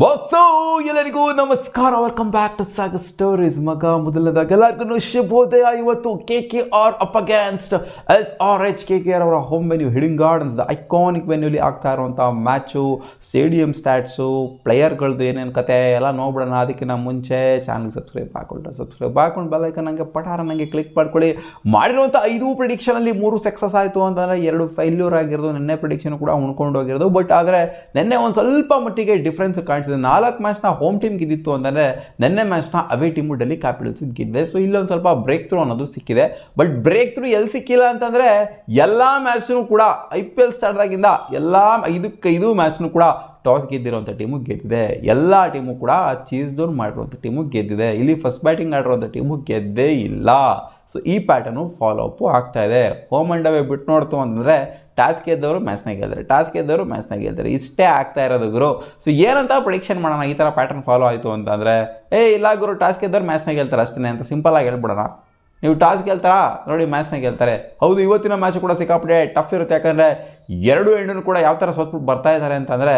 ವಾಸೋ ಎಲ್ಲರಿಗೂ ನಮಸ್ಕಾರ, welcome back to Sagar stories. ಮೊದಲನೇದಾಗಿ ಎಲ್ಲರಿಗೂ ಶುಭೋದಯ. ಇವತ್ತು KKR up against SRH. KKR ಅವರ home venue Eden Gardens, the iconic ವೆನ್ಯೂಲಿ ಆಗ್ತಾ ಇರುವಂಥ ಮ್ಯಾಚು, ಸ್ಟೇಡಿಯಂ ಸ್ಟ್ಯಾಟ್ಸು, ಪ್ಲೇಯರ್ಗಳದ್ದು ಏನೇನು ಕತೆ ಎಲ್ಲ ನೋಡ್ಬಿಡೋಣ. ಅದಕ್ಕಿಂತ ಮುಂಚೆ ಚಾನಲ್ಗೆ ಸಬ್ಸ್ಕ್ರೈಬ್ ಹಾಕೊಂಡು ಬೆಲ್ಲೈಕನ್ ನನಗೆ ಪಟಾರ ನನಗೆ ಕ್ಲಿಕ್ ಮಾಡ್ಕೊಳ್ಳಿ. ಮಾಡಿರುವಂಥ 5 ಪ್ರಿಡಿಕ್ಷನಲ್ಲಿ 3 ಸಕ್ಸಸ್ ಆಯಿತು ಅಂತಂದರೆ 2 ಫೈಲ್ಯೂರ್ ಆಗಿರೋದು. ನಿನ್ನೆ ಪ್ರಿಡಿಕ್ಷನ್ ಕೂಡ ಉಣ್ಕೊಂಡು ಹೋಗಿರೋದು. ಬಟ್ ಆದರೆ ನಿನ್ನೆ ಒಂದು ಸ್ವಲ್ಪ ಮಟ್ಟಿಗೆ ಡಿಫ್ರೆನ್ಸ್ ಕಾಣಿಸಿದೆ. 4 ಮ್ಯಾಚ್ನ ಹೋಮ್ ಟೀಮ್ ಗೆದ್ದಿತ್ತು ಅಂತಂದರೆ ನಿನ್ನೆ ಮ್ಯಾಚ್ನ ಅವೇ ಟೀಮು ಡೆಲ್ಲಿ ಕ್ಯಾಪಿಟಲ್ಸ್ ಗೆದ್ದಿದೆ. ಸೊ ಇಲ್ಲೊಂದು ಸ್ವಲ್ಪ ಬ್ರೇಕ್ ಥ್ರೂ ಅನ್ನೋದು ಸಿಕ್ಕಿದೆ. ಬಟ್ ಬ್ರೇಕ್ ಥ್ರೂ ಎಲ್ಲಿ ಸಿಕ್ಕಿಲ್ಲ ಅಂತಂದರೆ ಎಲ್ಲ ಮ್ಯಾಚ್ನೂ ಕೂಡ IPL ಸ್ಟಾರ್ಟ್ ಆಗಿಂದ ಎಲ್ಲ 5 ಮ್ಯಾಚ್ನೂ ಕೂಡ ಟಾಸ್ ಗೆದ್ದಿರೋಂಥ ಟೀಮು ಗೆದ್ದಿದೆ. ಎಲ್ಲ ಟೀಮು ಕೂಡ ಚೀಸ್ ಡೌನ್ ಮಾಡಿರುವಂಥ ಟೀಮು ಗೆದ್ದಿದೆ. ಇಲ್ಲಿ ಫಸ್ಟ್ ಬ್ಯಾಟಿಂಗ್ ಆಡಿರುವಂಥ ಟೀಮು ಗೆದ್ದೇ ಇಲ್ಲ. ಸೊ ಈ ಪ್ಯಾಟರ್ನು ಫಾಲೋ ಅಪ್ಪು ಆಗ್ತಾ ಇದೆ. ಹೋಮ್ ಅಂಡ್ ಅವೇ ಬಿಟ್ಟು ನೋಡ್ತು ಅಂತಂದರೆ ಟಾಸ್ ಗೆದ್ದವರು ಮ್ಯಾಚ್ನಾಗ ಗೆಲ್ತಾರೆ, ಇಷ್ಟೇ ಆಗ್ತಾ ಇರೋದು ಗುರು. ಸೊ ಏನಂತ ಪ್ರಿಡಿಕ್ಷನ್ ಮಾಡೋಣ ಈ ಥರ ಪ್ಯಾಟರ್ನ್ ಫಾಲೋ ಆಯಿತು ಅಂತಂದರೆ, ಇಲ್ಲ ಗುರು ಟಾಸ್ ಗೆದ್ದವ್ರು ಮ್ಯಾಚ್ನಾಗ ಗೆಲ್ತಾರೆ ಅಷ್ಟೇ ಅಂತ ಸಿಂಪಲಾಗಿ ಹೇಳ್ಬಿಡೋಣ. ನೀವು ಟಾಸ್ ಗೆಲ್ತಾರಾ ನೋಡಿ, ಮ್ಯಾಚ್ನಾಗ ಗೆಲ್ತಾರೆ. ಹೌದು, ಇವತ್ತಿನ ಮ್ಯಾಚ್ ಕೂಡ ಸಿಕ್ಕಾಪಟ್ಟೆ ಟಫ್ ಇರುತ್ತೆ. ಯಾಕಂದರೆ 2 ಎಂಡೂ ಕೂಡ ಯಾವ ಥರ ಸೋತ್ಬಿಟ್ಟು ಬರ್ತಾ ಇದ್ದಾರೆ ಅಂತಂದರೆ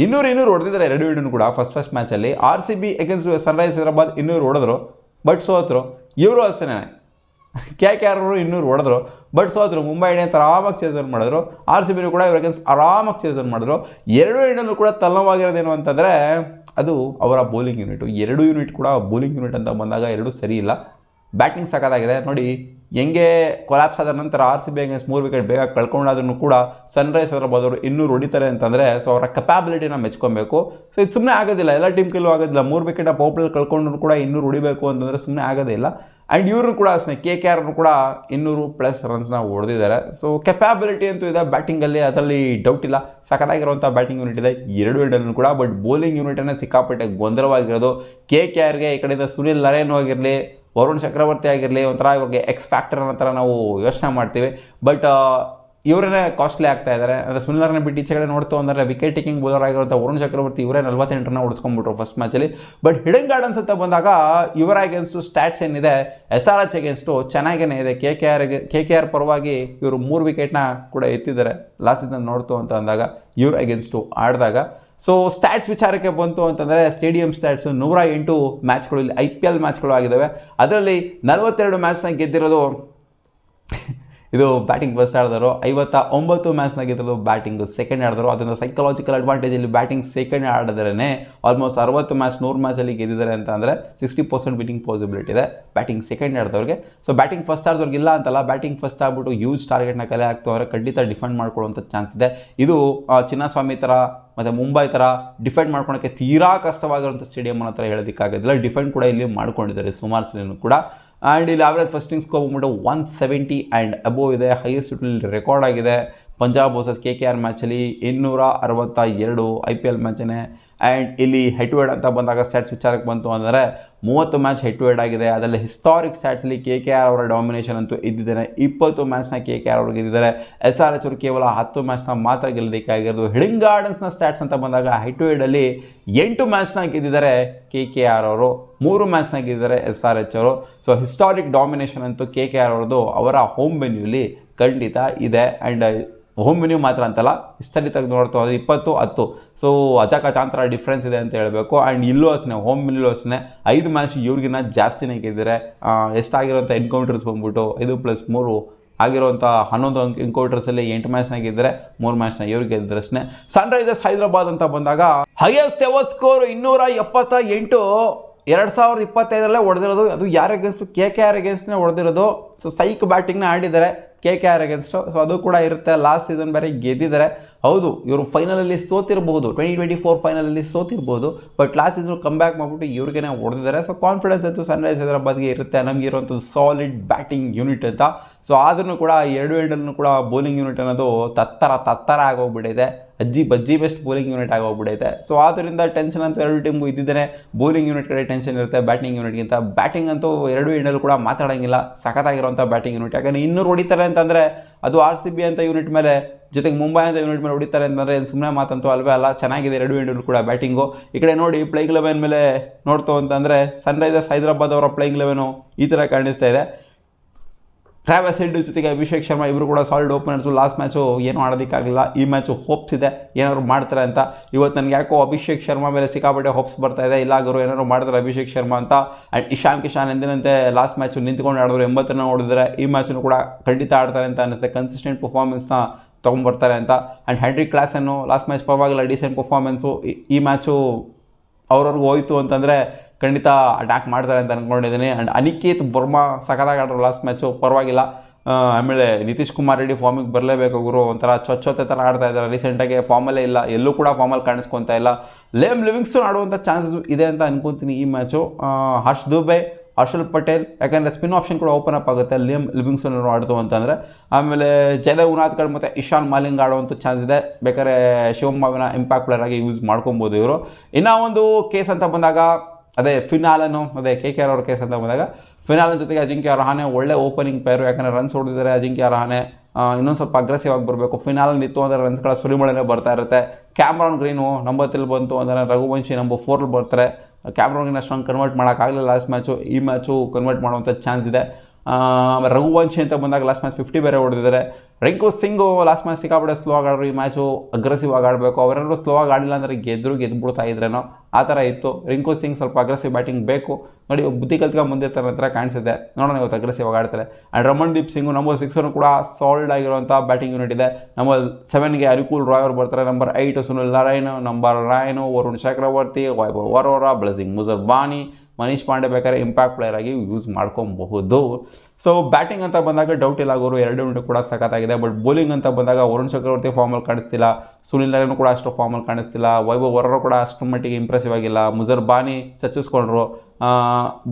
200 ಹೊಡೆದಿದ್ದಾರೆ 2 ಎಂಡೂ ಕೂಡ. ಫಸ್ಟ್ ಮ್ಯಾಚಲ್ಲಿ RCB ಅಗೇನ್ಸ್ಟ್ ಸನ್ರೈಸ್ ಹೈದರಾಬಾದ್ 200 ಹೊಡೆದ್ರು, ಬಟ್ ಸೋತರು. ಇವರು ಅಷ್ಟೇ KKR ಅವರು 200 ಹೊಡೆದ್ರು, ಬಟ್ ಸೋತರು. ಮುಂಬೈ ಇಂಡಿಯನ್ಸ್ ಆರಾಮಾಗಿ ಚೇಸ್ ಆನ್ ಮಾಡಿದ್ರು. RCB ಕೂಡ ಇವ್ರ ಅಗೇನ್ಸ್ಟ್ ಆರಾಮಾಗಿ ಚೇಸ್ ಆನ್ ಮಾಡಿದ್ರು. 2 ಎಂಡಲ್ಲೂ ಕೂಡ ತಲ್ಲವಾಗಿರೋದೇನು ಅಂತಂದರೆ ಅದು ಅವರ ಬೌಲಿಂಗ್ ಯೂನಿಟು. 2 ಯೂನಿಟ್ ಕೂಡ ಬೌಲಿಂಗ್ ಯೂನಿಟ್ ಅಂತ ಬಂದಾಗ 2 ಸರಿ ಇಲ್ಲ. ಬ್ಯಾಟಿಂಗ್ ಸಖತ್ತಾಗಿದೆ ನೋಡಿ. ಹೆಂಗೆ ಕೊಲಾಪ್ಸ್ ಆದ ನಂತರ RCB ಅಗೇನ್ಸ್ಟ್ 3 ವಿಕೆಟ್ ಬೇಗ ಕಳ್ಕೊಂಡಾದ್ರೂ ಕೂಡ ಸನ್ರೈಸ್ ಹೈದರಾಬಾದ್ ಅವರು 200 ಹೊಡಿತಾರೆ ಅಂತಂದರೆ ಸೊ ಅವರ ಕೆಪಾಬಿಲಿಟಿನ ಮೆಚ್ಕೊಬೇಕು. ಸೊ ಇದು ಸುಮ್ಮನೆ ಆಗೋದಿಲ್ಲ, ಎಲ್ಲ ಟೀಮ್ ಕೈಲೂ ಆಗೋದಿಲ್ಲ. 3 ವಿಕೆಟ್ನ ಪೌಪ್ಲಲ್ಲಿ ಕಳ್ಕೊಂಡ್ರು ಕೂಡ 200 ಹೊಡಿಬೇಕು ಅಂತಂದರೆ ಸುಮ್ಮನೆ ಆಗೋದೇ ಇಲ್ಲ. ಆ್ಯಂಡ್ ಇವರು ಕೂಡ ಅಷ್ಟೇ KKR ಕೂಡ 200+ ರನ್ಸ್ನ ಹೊಡೆದಿದ್ದಾರೆ. ಸೊ ಕೆಪಾಬಿಲಿಟಿ ಅಂತೂ ಇದೆ ಬ್ಯಾಟಿಂಗಲ್ಲಿ, ಅದರಲ್ಲಿ ಡೌಟ್ ಇಲ್ಲ. ಸಖತ್ತಾಗಿರುವಂಥ ಬ್ಯಾಟಿಂಗ್ ಯೂನಿಟ್ ಇದೆ 2 ಎಂಡಲ್ಲೂ ಕೂಡ. ಬಟ್ ಬೌಲಿಂಗ್ ಯೂನಿಟನ್ನೇ ಸಿಕ್ಕಾಪಟ್ಟೆ ಗೊಂದಲವಾಗಿರೋದು. KKRಗೆ ಈ ಕಡೆಯಿಂದ ಸುನಿಲ್ ನರೇನ್ ಆಗಿರಲಿ, ವರುಣ್ ಚಕ್ರವರ್ತಿ ಆಗಿರಲಿ, ಒಂಥರ ಇವ್ರಿಗೆ ಎಕ್ಸ್ ಫ್ಯಾಕ್ಟರ್ ಅನ್ನೋ ಥರ ನಾವು ಯೋಚನೆ ಮಾಡ್ತೀವಿ. ಬಟ್ ಇವರೇ ಕಾಸ್ಟ್ಲಿ ಆಗ್ತಾ ಇದ್ದಾರೆ. ಅಂದರೆ ಸುನಿಲ್ ನರೇನ್ ಬಿಟ್ಟು ಈಚೆ ಕಡೆ ನೋಡ್ತು ಅಂದರೆ ವಿಕೆಟ್ ಟೇಕಿಂಗ್ ಬೌಲರ್ ಆಗಿರುವಂಥ ವರುಣ್ ಚಕ್ರವರ್ತಿ ಇವರೇ 48 ರನ್ ಹೊಡಿಸ್ಕೊಂಡ್ಬಿಟ್ರು ಫಸ್ಟ್ ಮ್ಯಾಚಲ್ಲಿ. ಬಟ್ ಹಿಡನ್ ಗಾರ್ಡನ್ಸ್ ಅಂತ ಬಂದಾಗ ಇವರ ಅಗೇನ್ಸ್ಟು ಸ್ಟ್ಯಾಟ್ಸ್ ಏನಿದೆ SRH ಅಗೇನ್ಸ್ಟು ಚೆನ್ನಾಗೇ ಇದೆ. KKR ಪರವಾಗಿ ಇವರು 3 ವಿಕೆಟ್ನ ಕೂಡ ಎತ್ತಿದ್ದಾರೆ ಲಾಸ್ಟ್ ಸೀಸನ್ ನೋಡ್ತು ಅಂತ ಅಂದಾಗ ಇವ್ರ ಅಗೇನ್ಸ್ಟು ಆಡಿದಾಗ. ಸೊ ಸ್ಟ್ಯಾಟ್ಸ್ ವಿಚಾರಕ್ಕೆ ಬಂತು ಅಂತಂದರೆ ಸ್ಟೇಡಿಯಂ ಸ್ಟ್ಯಾಟ್ಸು 108 ಮ್ಯಾಚ್ಗಳು ಇಲ್ಲಿ IPL ಮ್ಯಾಚ್ಗಳು ಆಗಿದ್ದಾವೆ. ಅದರಲ್ಲಿ 42 ಮ್ಯಾಚ್ನ ಗೆದ್ದಿರೋದು ಇದು ಬ್ಯಾಟಿಂಗ್ ಫಸ್ಟ್ ಆಡಿದವರು. 59 ಮ್ಯಾಚ್ನ ಗೆದ್ದಿರೋದು ಬ್ಯಾಟಿಂಗ್ ಸೆಕೆಂಡ್ ಆಡಿದ್ರು. ಅದರಿಂದ ಸೈಕಲಾಜಿಕಲ್ ಅಡ್ವಾಂಟೇಜಲ್ಲಿ ಬ್ಯಾಟಿಂಗ್ ಸೆಕೆಂಡ್ ಆಡಿದ್ರೇ ಆಲ್ಮೋಸ್ಟ್ 60 ಮ್ಯಾಚ್ 100 ಮ್ಯಾಚಲ್ಲಿ ಗೆದ್ದಿದ್ದಾರೆ ಅಂತ ಅಂದರೆ 60% ವಿನ್ನಿಂಗ್ ಪಾಸಿಬಿಲಿಟಿ ಇದೆ ಬ್ಯಾಟಿಂಗ್ ಸೆಕೆಂಡ್ ಆಡಿದವ್ರಿಗೆ. ಸೊ ಬ್ಯಾಟಿಂಗ್ ಫಸ್ಟ್ ಆಡಿದವ್ರಿಗೆ ಇಲ್ಲ ಅಂತಲ್ಲ, ಬ್ಯಾಟಿಂಗ್ ಫಸ್ಟ್ ಆಗ್ಬಿಟ್ಟು ಯೂಸ್ ಟಾರ್ಗೆಟ್ನ ಕಲೆ ಆಗ್ತು ಅಂದರೆ ಖಂಡಿತ ಡಿಫೆಂಡ್ ಮಾಡ್ಕೊಳ್ಳುವಂಥ ಚಾನ್ಸ್ ಇದೆ. ಇದು ಚಿನ್ನಸ್ವಾಮಿ ಥರ ಮತ್ತು ಮುಂಬೈ ಥರ ಡಿಫೆಂಡ್ ಮಾಡ್ಕೊಳಕ್ಕೆ ತೀರಾ ಕಷ್ಟವಾಗಿರುವಂಥ ಸ್ಟೇಡಿಯಂ ಅನ್ನೋ ಥರ ಹೇಳೋದಕ್ಕಾಗೋದಿಲ್ಲ. ಡಿಫೆಂಡ್ ಕೂಡ ಇಲ್ಲಿ ಮಾಡ್ಕೊಂಡಿದ್ದಾರೆ ಸುಮಾರು ಸಲ ಕೂಡ. ಆ್ಯಂಡ್ ಇಲ್ಲಿ ಆವ್ರೇಜ್ ಫಸ್ಟಿಂಗ್ ಸ್ಕೋರ್ ಬಂದ್ಬಿಟ್ಟು 170 ಆ್ಯಂಡ್ ಅಬೋವ್ ಇದೆ. ಹೈಯೆಸ್ಟ್ ಇಲ್ಲಿ ರೆಕಾರ್ಡ್ ಆಗಿದೆ. ಪಂಜಾಬ್ ವರ್ಸಸ್ KKR ಮ್ಯಾಚಲ್ಲಿ 262 IPL ಮ್ಯಾಚನೇ. ಆ್ಯಂಡ್ ಇಲ್ಲಿ ಹೆಡ್ ಟು ಹೆಡ್ ಅಂತ ಬಂದಾಗ ಸ್ಟ್ಯಾಟ್ಸ್ ವಿಚಾರಕ್ಕೆ ಬಂತು ಅಂದರೆ 30 ಮ್ಯಾಚ್ ಹೆಡ್ ಟು ಹೆಡ್ ಆಗಿದೆ. ಅದರಲ್ಲಿ ಹಿಸ್ಟಾರಿಕ್ ಸ್ಟ್ಯಾಟ್ಸಲ್ಲಿ KKR ಅವರ ಡಾಮಿನೇಷನ್ ಅಂತೂ ಇದ್ದಿದ್ದಾರೆ. 20 ಮ್ಯಾಚ್ನ KKR ಅವರು ಗೆದ್ದಿದ್ದಾರೆ. SRH ಅವರು ಕೇವಲ 10 ಮ್ಯಾಚ್ನ ಮಾತ್ರ ಗೆಲ್ಲೋದಕ್ಕಾಗಿರೋದು. ಹಿಡನ್ ಗಾರ್ಡನ್ಸ್ನ ಸ್ಟ್ಯಾಟ್ಸ್ ಅಂತ ಬಂದಾಗ ಹೆಡ್ ಟು ಹೆಡಲ್ಲಿ 8 ಮ್ಯಾಚ್ನ ಗೆದ್ದಿದ್ದಾರೆ KKR ಅವರು, 3 ಮ್ಯಾಚ್ನ ಗೆದ್ದಿದ್ದಾರೆ SRH ಅವರು. ಸೊ ಹಿಸ್ಟಾರಿಕ್ ಡಾಮಿನೇಷನ್ ಅಂತೂ KKR ಅವ್ರದ್ದು ಅವರ ಹೋಮ್ ವೆನ್ಯೂಲಿ ಖಂಡಿತ ಇದೆ. ಆ್ಯಂಡ್ ಹೋಮ್ ವೆನ್ಯೂ ಮಾತ್ರ ಅಂತಲ್ಲ, ಇಷ್ಟಲ್ಲಿ ತೆಗೆದು ನೋಡ್ತು ಅಂದರೆ 20-10. ಸೊ ಅಜಾಕಚಾಂತರ ಡಿಫ್ರೆನ್ಸ್ ಇದೆ ಅಂತ ಹೇಳಬೇಕು. ಆ್ಯಂಡ್ ಇಲ್ಲೂ ಅಷ್ಟೇ ಹೋಮ್ ವೆನ್ಯೂ ಅಷ್ಟೇ 5 ಮ್ಯಾಚ್ ಇವ್ರಿಗಿನ್ನ ಜಾಸ್ತಿನೇ ಗೆದ್ದಿದ್ದಾರೆ. ಎಷ್ಟಾಗಿರೋಂಥ ಎನ್ಕೌಂಟರ್ಸ್ ಬಂದ್ಬಿಟ್ಟು 5+3 ಆಗಿರುವಂಥ 11 ಎನ್ಕೌಂಟರ್ಸಲ್ಲಿ 8 ಮ್ಯಾಚ್ನಾಗ ಗೆದ್ದರೆ 3 ಮ್ಯಾಚ್ನ ಇವ್ರಿಗೆ ಗೆದ್ದರೆ ಅಷ್ಟೇ. ಸನ್ರೈಸರ್ಸ್ ಹೈದರಾಬಾದ್ ಅಂತ ಬಂದಾಗ ಹೈಯೆಸ್ಟ್ ಎವರ್ ಸ್ಕೋರ್ 278 2025 ಹೊಡೆದಿರೋದು. ಅದು ಯಾರ ಅಗೇನ್ಸ್ಟು? KKR ಅಗೇನ್ಸ್ಟ್ನೇ ಹೊಡೆದಿರೋದು. ಸೊ ಸೈಕ್ ಬ್ಯಾಟಿಂಗ್ನ ಆಡಿದ್ದಾರೆ KKR ಅಗೇನ್ಸ್ಟು. ಸೊ ಅದು ಕೂಡ ಇರುತ್ತೆ. ಲಾಸ್ಟ್ ಸೀಸನ್ ಬೇರೆ ಗೆದ್ದಿದ್ದಾರೆ. ಹೌದು, ಇವರು ಫೈನಲಲ್ಲಿ ಸೋತಿರ್ಬೋದು, 2024 ಫೈನಲಲ್ಲಿ ಸೋತಿರ್ಬೋದು. But last season come back ಮಾಡಿಬಿಟ್ಟು ಇವ್ರಿಗೇ ಹೊಡೆದಿದ್ದಾರೆ. ಸೊ ಕಾನ್ಫಿಡೆನ್ಸ್ ಅಂತೂ ಸನ್ರೈಸ್ ಹೈದರಾಬಾದ್ಗೆ ಇರುತ್ತೆ. ನಮಗೆ ಇರುವಂಥದ್ದು ಸಾಲಿಡ್ ಬ್ಯಾಟಿಂಗ್ ಯೂನಿಟ್ ಅಂತ. ಸೊ ಆದ್ರೂ ಕೂಡ 2 ಎಂಡಲ್ಲೂ ಕೂಡ ಬೌಲಿಂಗ್ ಯೂನಿಟ್ ಅನ್ನೋದು ತತ್ತರ ಆಗೋಗ್ಬಿಟ್ಟಿದೆ. ಅಜ್ಜಿ ಬಜ್ಜಿ ಬೆಸ್ಟ್ ಬೌಲಿಂಗ್ ಯೂನಿಟ್ ಆಗೋಗ್ಬಿಟ್ಟೈತೆ. ಸೊ ಆದ್ದರಿಂದ ಟೆನ್ಷನ್ ಅಂತೂ 2 ಟೀಮ್ಗೂ ಇದ್ದಿದ್ದೇನೆ. ಬೌಲಿಂಗ್ ಯೂನಿಟ್ ಕಡೆ ಟೆನ್ಷನ್ ಇರುತ್ತೆ ಬ್ಯಾಟಿಂಗ್ ಯೂನಿಟ್ಗಿಂತ. ಬ್ಯಾಟಿಂಗ್ ಅಂತೂ 2 ಎಂಡಲ್ಲೂ ಕೂಡ ಮಾತಾಡೋಂಗಿಲ್ಲ, ಸಖತ್ತಾಗಿರುವಂಥ ಬ್ಯಾಟಿಂಗ್ ಯೂನಿಟ್. ಯಾಕಂದರೆ 200 ಹೊಡಿತಾರೆ ಅಂತಂದರೆ ಅದು RCB ಅಂತ ಯೂನಿಟ್ ಮೇಲೆ, ಜೊತೆಗೆ ಮುಂಬೈ ಅಂತ ಯೂನಿಟ್ ಮೇಲೆ ಹೊಡಿತಾರೆ ಅಂತಂದರೆ ಸುಮ್ಮನೆ ಮಾತಂತೂ ಅಲ್ವೇ ಅಲ್ಲ. ಚೆನ್ನಾಗಿದೆ 2 ಎಂಡಲ್ಲೂ ಕೂಡ ಬ್ಯಾಟಿಂಗು. ಈ ಕಡೆ ನೋಡಿ ಪ್ಲೇಯಿಂಗ್ 11 ಮೇಲೆ ನೋಡ್ತು ಅಂತಂದರೆ ಸನ್ರೈಸರ್ಸ್ ಹೈದರಾಬಾದ್ ಅವರ ಪ್ಲೇಯಿಂಗ್ 11 ಈ ಥರ ಕಾಣಿಸ್ತಾ ಇದೆ. ಟ್ರಾವೆಸ್ ಹೆಡ್ ಜೊತೆಗೆ ಅಭಿಷೇಕ್ ಶರ್ಮಾ ಇವರು ಕೂಡ ಸಾಲಿಡ್ ಓಪನರ್ಸು. ಲಾಸ್ಟ್ ಮ್ಯಾಚು ಏನೂ ಆಡೋದಕ್ಕಾಗಲಿಲ್ಲ. ಈ ಮ್ಯಾಚು ಹೋಪ್ಸ್ ಇದೆ ಏನಾದ್ರು ಮಾಡ್ತಾರೆ ಅಂತ. ಇವತ್ತು ನನಗೆ ಯಾಕೋ ಅಭಿಷೇಕ್ ಶರ್ಮಾ ಮೇಲೆ ಸಿಕ್ಕಾಪಟ್ಟೆ ಹೋಪ್ಸ್ ಬರ್ತಾ ಇದೆ, ಇಲ್ಲ ಅವರು ಏನಾದ್ರು ಮಾಡ್ತಾರೆ ಅಭಿಷೇಕ್ ಶರ್ಮಾ ಅಂತ. ಆ್ಯಂಡ್ ಇಶಾನ್ ಕಿಶಾನ್ ಎಂದಿನಂತೆ ಲಾಸ್ಟ್ ಮ್ಯಾಚು ನಿಂತ್ಕೊಂಡು ಆಡಿದ್ರು, 80 ರನ್ ಹೊಡೆದಿದ್ದಾರೆ. ಈ ಮ್ಯಾಚನ್ನು ಕೂಡ ಖಂಡಿತ ಆಡ್ತಾರೆ ಅಂತ ಅನ್ನಿಸುತ್ತೆ. ಕನ್ಸಿಸ್ಟೆಂಟ್ ಪರ್ಫಾರ್ಮೆನ್ಸ್ನ ತೊಗೊಂಡ್ಬರ್ತಾರೆ ಅಂತ. ಆ್ಯಂಡ್ ಹೆನ್ರಿಕ್ ಕ್ಲಾಸನ್ನು ಲಾಸ್ಟ್ ಮ್ಯಾಚ್ ಪರವಾಗಿಲ್ಲ, ಡೀಸೆಂಟ್ ಪರ್ಫಾರ್ಮೆನ್ಸು. ಈ ಮ್ಯಾಚು ಅವ್ರವ್ರಿಗೆ ಹೋಯಿತು ಅಂತಂದರೆ ಖಂಡಿತ ಅಟ್ಯಾಕ್ ಮಾಡ್ತಾರೆ ಅಂತ ಅಂದ್ಕೊಂಡಿದ್ದೀನಿ. ಆ್ಯಂಡ್ ಅನಿಕೇತ್ ವರ್ಮಾ ಸಖತ್ತಾಗಿ ಆಡ್ರು ಲಾಸ್ಟ್ ಮ್ಯಾಚು, ಪರವಾಗಿಲ್ಲ. ಆಮೇಲೆ ನಿತೀಶ್ ಕುಮಾರ್ ರೆಡ್ಡಿ ಫಾರ್ಮಿಗೆ ಬರಲೇಬೇಕು. ಅವರು ಒಂಥರ ಚೊಚ್ಚೊತ್ತೆ ಥರ ಆಡ್ತಾ ಇದ್ದಾರೆ, ರೀಸೆಂಟಾಗಿ ಫಾರ್ಮಲ್ಲೇ ಇಲ್ಲ, ಎಲ್ಲೂ ಕೂಡ ಫಾರ್ಮಲ್ಲಿ ಕಾಣಿಸ್ಕೊತಾ ಇಲ್ಲ. ಲೇಮ್ ಲಿವಿಂಗ್ಸ್ಟನ್ ಆಡುವಂಥ ಚಾನ್ಸಸ್ ಇದೆ ಅಂತ ಅನ್ಕೊತೀನಿ ಈ ಮ್ಯಾಚು. ಹರ್ಷ್ ದುಬೆ, ಹರ್ಷಲ್ ಪಟೇಲ್, ಯಾಕಂದರೆ ಸ್ಪಿನ್ ಆಪ್ಷನ್ ಕೂಡ ಓಪನ್ ಅಪ್ ಆಗುತ್ತೆ ಲೇಮ್ ಲಿವಿಂಗ್ಸ್ಟನ್ ಆಡ್ತು ಅಂತಂದರೆ. ಆಮೇಲೆ ಜಯದೇವ್ ಉನಾದ್ಕರ್ ಮತ್ತು ಇಶಾನ್ ಮಾಲಿಂಗ್ ಆಡುವಂಥ ಚಾನ್ಸ್ ಇದೆ. ಬೇಕಾದ್ರೆ ಶಿವಮೊಗ್ಗನ ಇಂಪ್ಯಾಕ್ಟ್ ಪ್ಲೇಯರ್ ಆಗಿ ಯೂಸ್ ಮಾಡ್ಕೊಬೋದು ಇವರು. ಇನ್ನೂ ಒಂದು ಕೇಸ್ ಅಂತ ಬಂದಾಗ ಅದೇ ಫಿನಾಲನು, ಅದೇ KKR ಅವ್ರ ಕೇಸ್ ಅಂತ ಬಂದಾಗ ಫಿನಾಲನ್ ಜೊತೆಗೆ ಅಜಿಂಕ್ಯ ರಹಾನೆ ಒಳ್ಳೆ ಓಪನಿಂಗ್ ಪೇರು. ಯಾಕಂದರೆ ರನ್ಸ್ ಹೊಡೆದಿದ್ದಾರೆ ಅಜಿಂಕ್ಯ ರಹಾನೆ. ಇನ್ನೊಂದು ಸ್ವಲ್ಪ ಅಗ್ರೆಸಿವ್ ಆಗಿ ಬರಬೇಕು. ಫಿನಾಲಲ್ಲಿ ನಿಂತು ಅಂದರೆ ರನ್ಸ್ಗಳ ಸುರಿಮಳೆನೇ ಬರ್ತಾ ಇರುತ್ತೆ. ಕ್ಯಾಮ್ರಾನ್ ಗ್ರೀನು ನಂಬರ್ 3 ಬಂತು ಅಂದರೆ ರಘುವಂಶಿ ನಂಬರ್ 4 ಬರ್ತಾರೆ. ಕ್ಯಾಮ್ರಾನ್ ಗ್ರೀನ್ ಅಷ್ಟೊಂದು ಕನ್ವರ್ಟ್ ಮಾಡೋಕ್ಕಾಗಲಿಲ್ಲ ಲಾಸ್ಟ್ ಮ್ಯಾಚು. ಈ ಮ್ಯಾಚು ಕನ್ವರ್ಟ್ ಮಾಡುವಂಥ ಚಾನ್ಸ್ ಇದೆ. ರಘುವಂಶಿ ಅಂತ ಬಂದಾಗ ಲಾಸ್ಟ್ ಮ್ಯಾಚ್ 50 ಬೇರೆ ಹೊಡೆದಿದ್ದಾರೆ. ರಿಂಕು ಸಿಂಗು ಲಾಸ್ಟ್ ಮ್ಯಾಚ್ ಸಿಕ್ಕಾಪಟ್ಟೆ ಸ್ಲೋ ಆಗಿ ಆಡ್ರು. ಈ ಮ್ಯಾಚು ಅಗ್ರೆಸಿವ್ ಆಗಿ ಆಡಬೇಕು. ಅವರೆಲ್ಲರೂ ಸ್ಲೋ ಆಗಿ ಆಡಿಲ್ಲ ಅಂದರೆ ಗೆದ್ದುಬಿಡ್ತಾ ಇದ್ರೇನೋ ಆ ಥರ ಇತ್ತು. ರಿಂಕು ಸಿಂಗ್ ಸ್ವಲ್ಪ ಅಗ್ರೆಸಿವ್ ಬ್ಯಾಟಿಂಗ್ ಬೇಕು. ನೋಡಿ ಬುದ್ಧಿ ಕಲ್ತ್ಕೊಂಡು ಮುಂದೆ ಥರ ಕಾಣಿಸಿದೆ. ನೋಡೋಣ ಇವತ್ತು ಅಗ್ರೆಸಿವ್ ಆಗಿ ಆಡ್ತಾರೆ. ಆ್ಯಂಡ್ ರಮಣ್ದೀಪ್ ಸಿಂಗು ನಂಬರ್ 6 ಕೂಡ ಸಾಲ್ಡ್ ಆಗಿರುವಂಥ ಬ್ಯಾಟಿಂಗ್ ಯೂನಿಟ್ ಇದೆ. ನಂಬರ್ 7ಗೆ ಅನುಕೂಲ್ ರಾಯ್ ಅವರು ಬರ್ತಾರೆ. ನಂಬರ್ 8 ಸುನಿಲ್ ನಾರಾಯಣ್, ನಂಬರ್ 9 ವರುಣ್ ಚಕ್ರವರ್ತಿ, ವೈಭವ್ ವರೋರಾ, ಬ್ಲೆಸಿಂಗ್ ಮುಜರ್ಬಾನಿ, ಮನೀಶ್ ಪಾಂಡೆ ಬೇಕಾದ್ರೆ ಇಂಪ್ಯಾಕ್ಟ್ ಪ್ಲೇಯರ್ ಆಗಿ ಯೂಸ್ ಮಾಡ್ಕೊಬಹುದು. ಸೊ ಬ್ಯಾಟಿಂಗ್ ಅಂತ ಬಂದಾಗ ಡೌಟ್ ಇಲ್ಲ, ಅವರು 2 ಯೂನಿಟ್ ಕೂಡ ಸಖತ್ತಾಗಿದೆ. ಬಟ್ ಬೌಲಿಂಗ್ ಅಂತ ಬಂದಾಗ ವರುಣ್ ಚಕ್ರವರ್ತಿ ಫಾರ್ಮಲ್ಲಿ ಕಾಣಿಸ್ತಿಲ್ಲ, ಸುನಿಲ್ ನಾರಾಯಣ್ ಕೂಡ ಅಷ್ಟು ಫಾರ್ಮಲ್ಲಿ ಕಾಣಿಸ್ತಿಲ್ಲ, ವೈಭವ್ ವರೋರಾ ಕೂಡ ಅಷ್ಟು ಮಟ್ಟಿಗೆ ಇಂಪ್ರೆಸಿವ್ ಆಗಿಲ್ಲ, ಮುಜರ್ಬಾನಿ ಚಚ್ಚಿಸ್ಕೊಂಡ್ರು.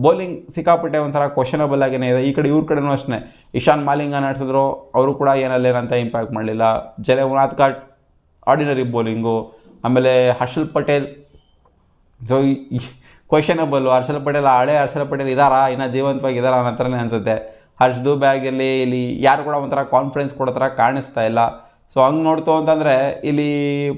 ಬೌಲಿಂಗ್ ಸಿಕ್ಕಾಪಟ್ಟೆ ಒಂಥರ ಕ್ವಶನಬಲ್ ಆಗೇ ಇದೆ. ಈ ಕಡೆ ಇವ್ರ ಕಡೆನೂ ಅಷ್ಟೇ ಇಶಾನ್ ಮಾಲಿಂಗ ನಡೆಸಿದ್ರು, ಅವರು ಕೂಡ ಏನಲ್ಲೇನಂತ ಇಂಪ್ಯಾಕ್ಟ್ ಮಾಡಲಿಲ್ಲ. Jayadev Unadkat ordinary bowling. ಆಮೇಲೆ ಹರ್ಷಲ್ ಪಟೇಲ್ ಸೊ ಕ್ವಶನಬಲ್ಲು. ಹರ್ಷಲ್ ಪಟೇಲ್ ಹಳೆ ಹರ್ಷಲ್ ಪಟೇಲ್ ಇದ್ದಾರಾ, ಇನ್ನೂ ಜೀವಂತವಾಗಿದ್ದಾರಾ ಅನ್ನೋ ಥರನೇ ಅನಿಸುತ್ತೆ. ಹರ್ಷ್ ದುಬೆ ಆಗಿರಲಿ, ಇಲ್ಲಿ ಯಾರು ಕೂಡ ಒಂಥರ ಕಾನ್ಫಿಡೆನ್ಸ್ ಕೊಡೋ ಥರ ಕಾಣಿಸ್ತಾ ಇಲ್ಲ. ಸೊ ಹಂಗೆ ನೋಡ್ತು ಅಂತಂದರೆ ಇಲ್ಲಿ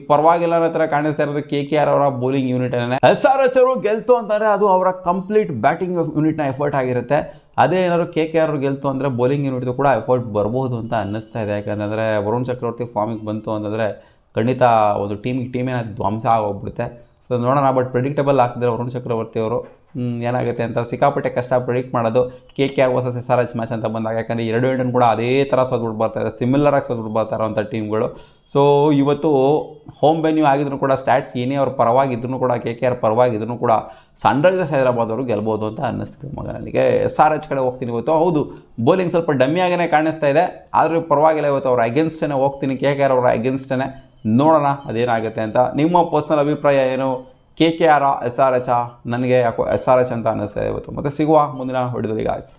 ಪರವಾಗಿಲ್ಲ ಅನ್ನೋ ಥರ ಕಾಣಿಸ್ತಾ ಇರೋದು KKR ಅವರ ಬೌಲಿಂಗ್ ಯೂನಿಟನ್ನೇ. SRH ಅವರು ಗೆಲ್ತು ಅಂತಂದರೆ ಅದು ಅವರ ಕಂಪ್ಲೀಟ್ ಬ್ಯಾಟಿಂಗ್ ಯೂನಿಟ್ನ ಎಫರ್ಟ್ ಆಗಿರುತ್ತೆ. ಅದೇ ಏನಾದ್ರು KKR ಅವರು ಗೆಲ್ತು ಅಂದರೆ ಬೌಲಿಂಗ್ ಯೂನಿಟ್ದು ಕೂಡ ಎಫರ್ಟ್ ಬರ್ಬೋದು ಅಂತ ಅನ್ನಿಸ್ತಾ ಇದೆ. ಯಾಕಂತಂದರೆ ವರುಣ್ ಚಕ್ರವರ್ತಿ ಫಾರ್ಮಿಗೆ ಬಂತು ಅಂತಂದರೆ ಖಂಡಿತ ಒಂದು ಟೀಮೇ ಧ್ವಂಸ ಆಗೋಗ್ಬಿಡುತ್ತೆ. ಸೊ ನೋಡೋಣ. ಬಟ್ ಪ್ರೆಡಿಕ್ಟಬಲ್ ಆಗ್ತಿದ್ದಾರೆ ವರುಣ್ ಚಕ್ರವರ್ತಿ ಅವರು. ಏನಾಗುತ್ತೆ ಅಂತ ಸಿಕ್ಕಾಪಟ್ಟೆ ಕಷ್ಟ ಪ್ರೆಡಿಕ್ಟ್ ಮಾಡೋದು KKR ವರ್ಸಸ್ SRH ಮ್ಯಾಚ್ ಅಂತ ಬಂದಾಗ. ಯಾಕಂದರೆ 2 ಇಂಡಿಯನ್ ಕೂಡ ಅದೇ ಥರ ಸೋತ್ಬಿಟ್ಟು ಬರ್ತಾಯಿದೆ, ಸಿಮಿಲರ್ ಆಗಿ ಸೋತ್ಬಿಟ್ಟು ಬರ್ತಾ ಇರೋವಂಥ ಟೀಮ್ಗಳು. ಸೊ ಇವತ್ತು ಹೋಮ್ ವೆನ್ಯೂ ಆಗಿದ್ರು ಕೂಡ ಸ್ಟ್ಯಾಟ್ಸ್ ಏನೇ ಅವ್ರ ಪರವಾಗಿದ್ರೂ ಕೂಡ KKR ಪರವಾಗಿದ್ರೂ ಕೂಡ ಸನ್ರೈಸರ್ಸ್ ಹೈದರಾಬಾದ್ ಅವರು ಗೆಲ್ಬೋದು ಅಂತ ಅನ್ನಿಸ್ತೀವಿ ನನಗೆ. SRH ಕಡೆ ಹೋಗ್ತೀನಿ ಇವತ್ತು. ಹೌದು ಬೌಲಿಂಗ್ ಸ್ವಲ್ಪ ಡಮ್ಮಿ ಆಗೇ ಕಾಣಿಸ್ತಾ ಇದೆ, ಆದರೆ ಪರವಾಗಿಲ್ಲ ಇವತ್ತು ಅವ್ರ ಅಗೇನ್ಸ್ಟೇ ಹೋಗ್ತೀನಿ, KKR ಅವರ ಅಗೇನ್ಸ್ಟೇ. ನೋಡೋಣ ಅದೇನಾಗುತ್ತೆ ಅಂತ. ನಿಮ್ಮ ಪರ್ಸ್ನಲ್ ಅಭಿಪ್ರಾಯ ಏನು? KKR SRH? ನನಗೆ ಯಾಕೋ SRH ಅಂತ ಅನ್ನಿಸ್ತಾ ಇದೆ ಇವತ್ತು. ಮತ್ತೆ ಸಿಗುವ ಮುಂದಿನ ವಿಡಿಯೋದಲ್ಲಿ ಗಾಯ್ಸ್.